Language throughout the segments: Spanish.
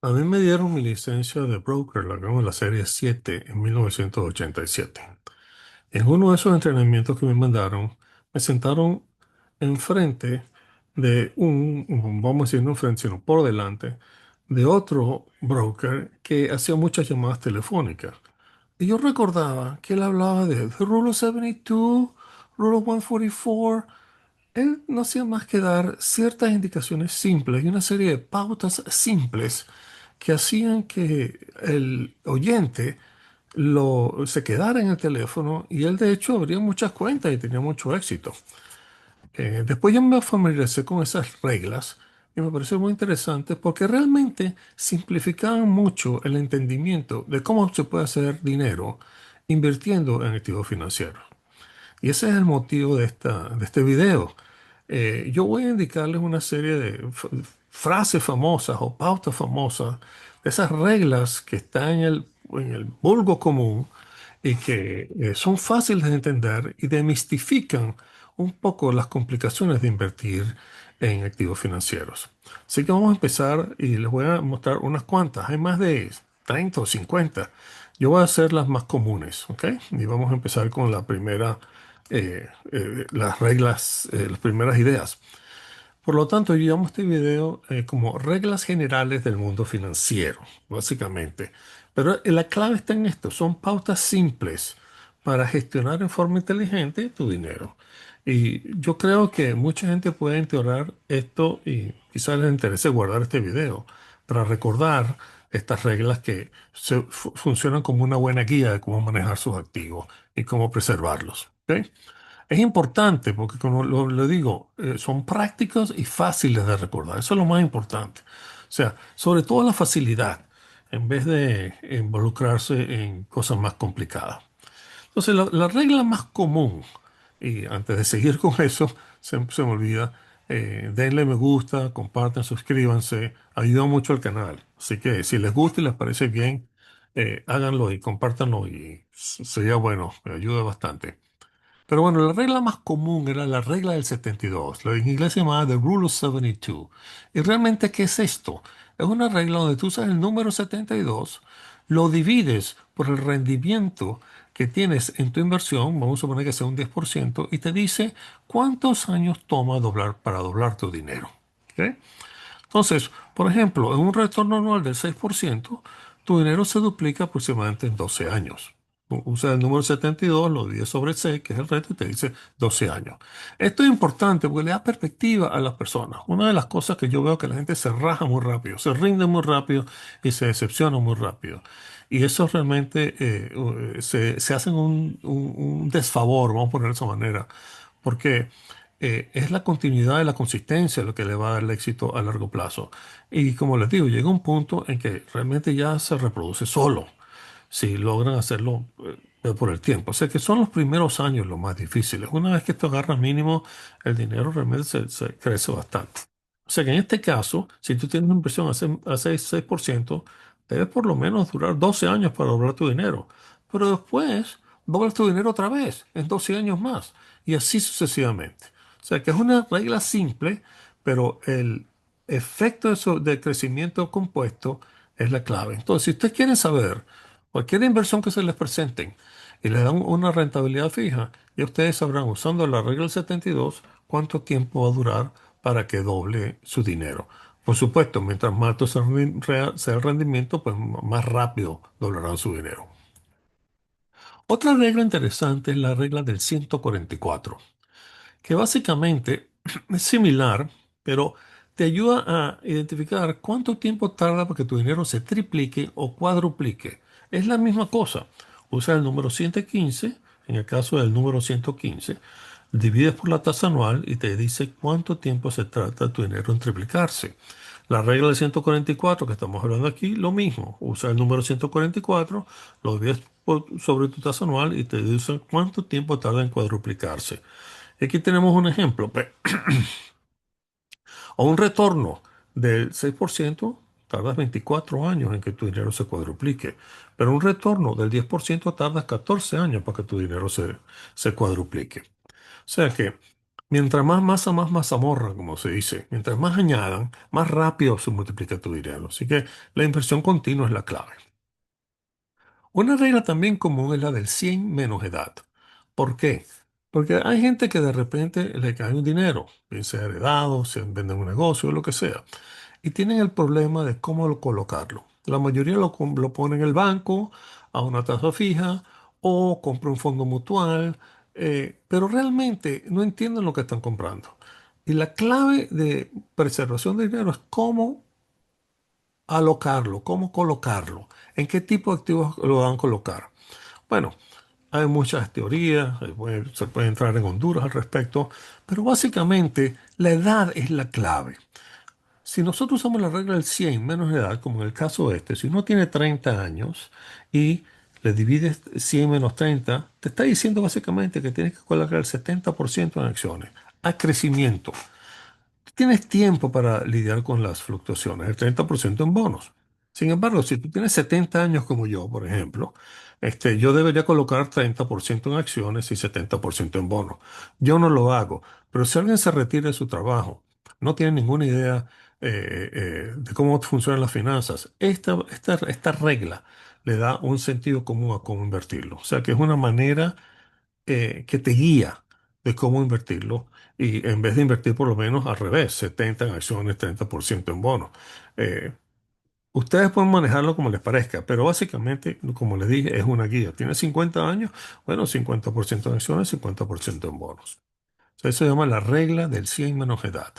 A mí me dieron mi licencia de broker, la gama de la serie 7 en 1987. En uno de esos entrenamientos que me mandaron, me sentaron enfrente de vamos a decir, no enfrente, sino por delante, de otro broker que hacía muchas llamadas telefónicas. Y yo recordaba que él hablaba de the Rule of 72, Rule of 144. Él no hacía más que dar ciertas indicaciones simples y una serie de pautas simples que hacían que el oyente se quedara en el teléfono y él de hecho abría muchas cuentas y tenía mucho éxito. Después yo me familiaricé con esas reglas y me pareció muy interesante porque realmente simplificaban mucho el entendimiento de cómo se puede hacer dinero invirtiendo en activos financieros. Y ese es el motivo de este video. Yo voy a indicarles una serie de frases famosas o pautas famosas, de esas reglas que están en el vulgo común y que son fáciles de entender y demistifican un poco las complicaciones de invertir en activos financieros. Así que vamos a empezar y les voy a mostrar unas cuantas. Hay más de 30 o 50. Yo voy a hacer las más comunes, ¿ok? Y vamos a empezar con la primera, las reglas, las primeras ideas. Por lo tanto, yo llamo este video como reglas generales del mundo financiero, básicamente. Pero la clave está en esto, son pautas simples para gestionar en forma inteligente tu dinero. Y yo creo que mucha gente puede integrar esto y quizás les interese guardar este video para recordar estas reglas que funcionan como una buena guía de cómo manejar sus activos y cómo preservarlos. ¿Ok? Es importante porque, como lo digo, son prácticos y fáciles de recordar. Eso es lo más importante. O sea, sobre todo la facilidad, en vez de involucrarse en cosas más complicadas. Entonces, la regla más común, y antes de seguir con eso, se me olvida, denle me gusta, compartan, suscríbanse, ayuda mucho al canal. Así que si les gusta y les parece bien, háganlo y compártanlo y sería bueno, me ayuda bastante. Pero bueno, la regla más común era la regla del 72. Lo en inglés se llamaba The Rule of 72. ¿Y realmente qué es esto? Es una regla donde tú usas el número 72, lo divides por el rendimiento que tienes en tu inversión, vamos a suponer que sea un 10%, y te dice cuántos años toma para doblar tu dinero. ¿Ok? Entonces, por ejemplo, en un retorno anual del 6%, tu dinero se duplica aproximadamente en 12 años. Usa el número 72, lo divides sobre 6, que es el reto, y te dice 12 años. Esto es importante porque le da perspectiva a las personas. Una de las cosas que yo veo que la gente se raja muy rápido, se rinde muy rápido y se decepciona muy rápido. Y eso realmente se hacen un desfavor, vamos a ponerlo de esa manera, porque es la continuidad y la consistencia lo que le va a dar el éxito a largo plazo. Y como les digo, llega un punto en que realmente ya se reproduce solo, si logran hacerlo por el tiempo. O sea que son los primeros años los más difíciles. Una vez que esto agarra mínimo, el dinero realmente se crece bastante. O sea que en este caso, si tú tienes una inversión a 6%, debe por lo menos durar 12 años para doblar tu dinero. Pero después doblas tu dinero otra vez en 12 años más y así sucesivamente. O sea que es una regla simple, pero el efecto de crecimiento compuesto es la clave. Entonces, si ustedes quieren saber cualquier inversión que se les presenten y les dan una rentabilidad fija, ya ustedes sabrán, usando la regla del 72, cuánto tiempo va a durar para que doble su dinero. Por supuesto, mientras más alto sea el rendimiento, pues más rápido doblarán su dinero. Otra regla interesante es la regla del 144, que básicamente es similar, pero te ayuda a identificar cuánto tiempo tarda para que tu dinero se triplique o cuadruplique. Es la misma cosa. Usa el número 115, en el caso del número 115, divides por la tasa anual y te dice cuánto tiempo se trata tu dinero en triplicarse. La regla del 144 que estamos hablando aquí, lo mismo. Usa el número 144, lo divides sobre tu tasa anual y te dice cuánto tiempo tarda en cuadruplicarse. Aquí tenemos un ejemplo. O un retorno del 6%, tardas 24 años en que tu dinero se cuadruplique. Pero un retorno del 10% tardas 14 años para que tu dinero se cuadruplique. O sea que Mientras más masa, más mazamorra, como se dice. Mientras más añadan, más rápido se multiplica tu dinero. Así que la inversión continua es la clave. Una regla también común es la del 100 menos edad. ¿Por qué? Porque hay gente que de repente le cae un dinero, bien sea heredado, se venden un negocio, lo que sea, y tienen el problema de cómo colocarlo. La mayoría lo pone en el banco a una tasa fija o compra un fondo mutual, pero realmente no entienden lo que están comprando. Y la clave de preservación de dinero es cómo alocarlo, cómo colocarlo, en qué tipo de activos lo van a colocar. Bueno, hay muchas teorías, se puede entrar en Honduras al respecto, pero básicamente la edad es la clave. Si nosotros usamos la regla del 100 menos edad, como en el caso este, si uno tiene 30 años y le divides 100 menos 30, te está diciendo básicamente que tienes que colocar el 70% en acciones, a crecimiento. Tienes tiempo para lidiar con las fluctuaciones, el 30% en bonos. Sin embargo, si tú tienes 70 años como yo, por ejemplo, yo debería colocar 30% en acciones y 70% en bonos. Yo no lo hago, pero si alguien se retira de su trabajo, no tiene ninguna idea de cómo funcionan las finanzas, esta regla le da un sentido común a cómo invertirlo. O sea que es una manera que te guía de cómo invertirlo y en vez de invertir por lo menos al revés, 70 en acciones, 30% en bonos. Eh, Ustedes pueden manejarlo como les parezca, pero básicamente, como les dije, es una guía. Tiene 50 años, bueno, 50% en acciones, 50% en bonos. O sea, eso se llama la regla del 100 menos edad.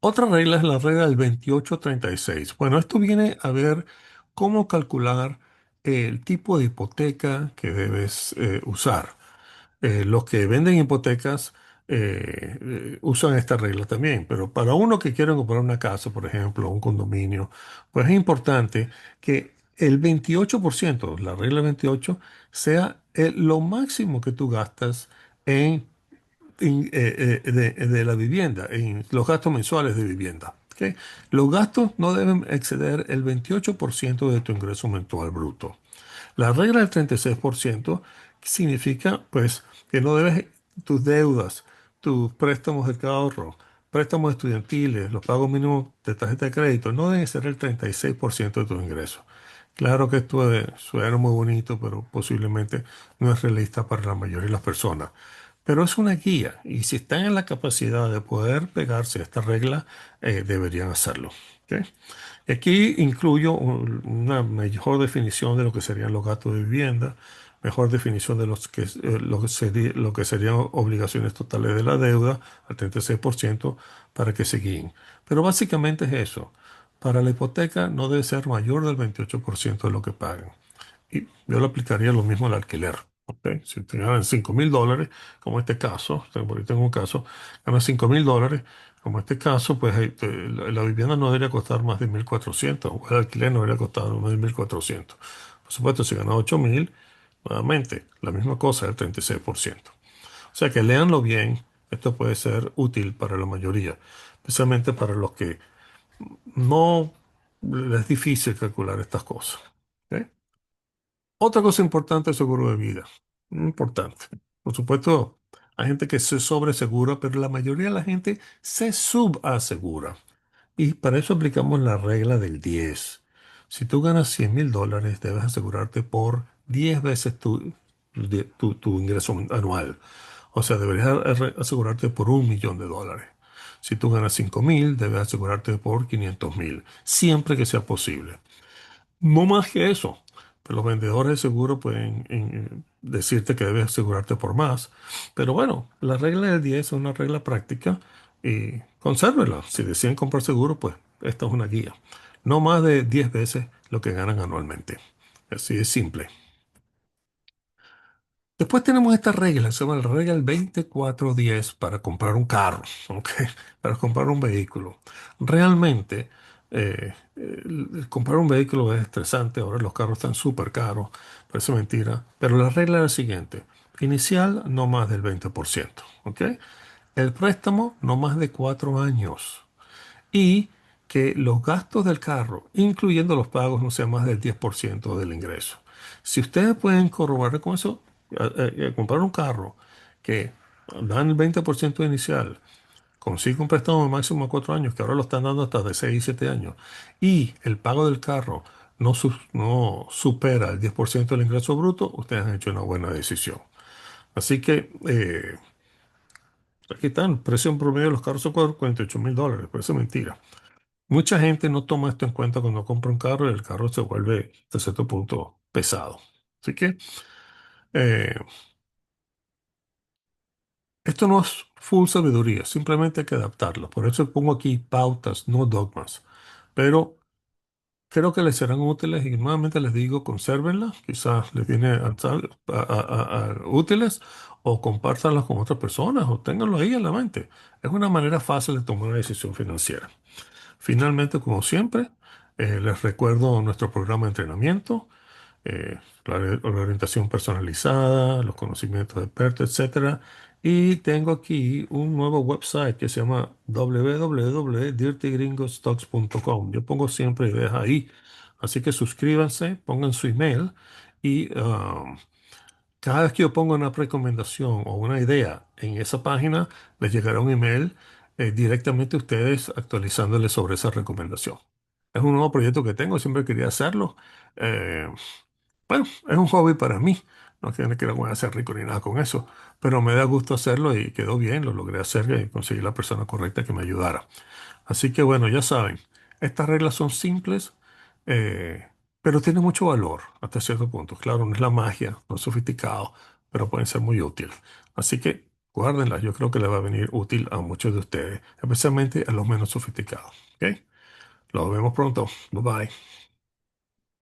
Otra regla es la regla del 28-36. Bueno, esto viene a ver cómo calcular el tipo de hipoteca que debes usar. Los que venden hipotecas usan esta regla también, pero para uno que quiere comprar una casa, por ejemplo, un condominio, pues es importante que el 28%, la regla 28, sea lo máximo que tú gastas en, de la vivienda, en los gastos mensuales de vivienda. ¿Ok? Los gastos no deben exceder el 28% de tu ingreso mensual bruto. La regla del 36% significa, pues, que no debes tus deudas, tus préstamos de carro, préstamos estudiantiles, los pagos mínimos de tarjeta de crédito, no deben ser el 36% de tus ingresos. Claro que esto suena muy bonito, pero posiblemente no es realista para la mayoría de las personas. Pero es una guía y si están en la capacidad de poder pegarse a esta regla, deberían hacerlo. ¿Ok? Aquí incluyo una mejor definición de lo que serían los gastos de vivienda, mejor definición de lo que serían obligaciones totales de la deuda al 36% para que se guíen. Pero básicamente es eso. Para la hipoteca no debe ser mayor del 28% de lo que pagan. Y yo le aplicaría lo mismo al alquiler. ¿Ok? Si te ganan $5,000, como este caso, por ahí tengo un caso, ganas $5,000, como este caso, pues la vivienda no debería costar más de 1.400 o el alquiler no debería costar más de 1.400. Por supuesto, si ganas 8,000, nuevamente, la misma cosa, el 36%. O sea que léanlo bien, esto puede ser útil para la mayoría, especialmente para los que no les es difícil calcular estas cosas. ¿Ok? Otra cosa importante, el seguro de vida. Importante. Por supuesto, hay gente que se sobresegura, pero la mayoría de la gente se subasegura. Y para eso aplicamos la regla del 10. Si tú ganas $100,000, debes asegurarte por 10 veces tu ingreso anual. O sea, deberías asegurarte por $1,000,000. Si tú ganas 5,000, debes asegurarte por 500,000, siempre que sea posible. No más que eso. Pero los vendedores de seguro pueden decirte que debes asegurarte por más. Pero bueno, la regla del 10 es una regla práctica y consérvela. Si deciden comprar seguro, pues esta es una guía. No más de 10 veces lo que ganan anualmente. Así es simple. Después tenemos esta regla, se llama la regla del 24-10 para comprar un carro, ¿ok? Para comprar un vehículo. Realmente, comprar un vehículo es estresante, ahora los carros están súper caros, parece mentira, pero la regla es la siguiente, inicial no más del 20%, ¿ok? El préstamo no más de 4 años y que los gastos del carro, incluyendo los pagos, no sean más del 10% del ingreso. Si ustedes pueden corroborar con eso, comprar un carro que Dan el 20% inicial. Consigue un préstamo máximo a 4 años, que ahora lo están dando hasta de 6 y 7 años. Y el pago del carro no supera el 10% del ingreso bruto, ustedes han hecho una buena decisión. Así que aquí están, precio en promedio de los carros son $48,000, parece mentira. Mucha gente no toma esto en cuenta cuando compra un carro y el carro se vuelve, hasta cierto punto, pesado. Así que eh, esto no es full sabiduría, simplemente hay que adaptarlo. Por eso pongo aquí pautas, no dogmas. Pero creo que les serán útiles y nuevamente les digo, consérvenlas, quizás les viene útiles o compártanlas con otras personas o ténganlo ahí en la mente. Es una manera fácil de tomar una decisión financiera. Finalmente, como siempre, les recuerdo nuestro programa de entrenamiento, la orientación personalizada, los conocimientos de expertos, etcétera. Y tengo aquí un nuevo website que se llama www.dirtygringostocks.com. Yo pongo siempre ideas ahí. Así que suscríbanse, pongan su email y cada vez que yo pongo una recomendación o una idea en esa página, les llegará un email directamente a ustedes actualizándoles sobre esa recomendación. Es un nuevo proyecto que tengo, siempre quería hacerlo. Eh, bueno, es un hobby para mí. No tiene que voy a ser rico ni nada con eso, pero me da gusto hacerlo y quedó bien, lo logré hacer y conseguí la persona correcta que me ayudara. Así que bueno, ya saben, estas reglas son simples, eh, pero tienen mucho valor hasta cierto punto. Claro, no es la magia, no es sofisticado, pero pueden ser muy útiles. Así que guárdenlas, yo creo que les va a venir útil a muchos de ustedes, especialmente a los menos sofisticados. ¿Ok? Los vemos pronto. Bye bye.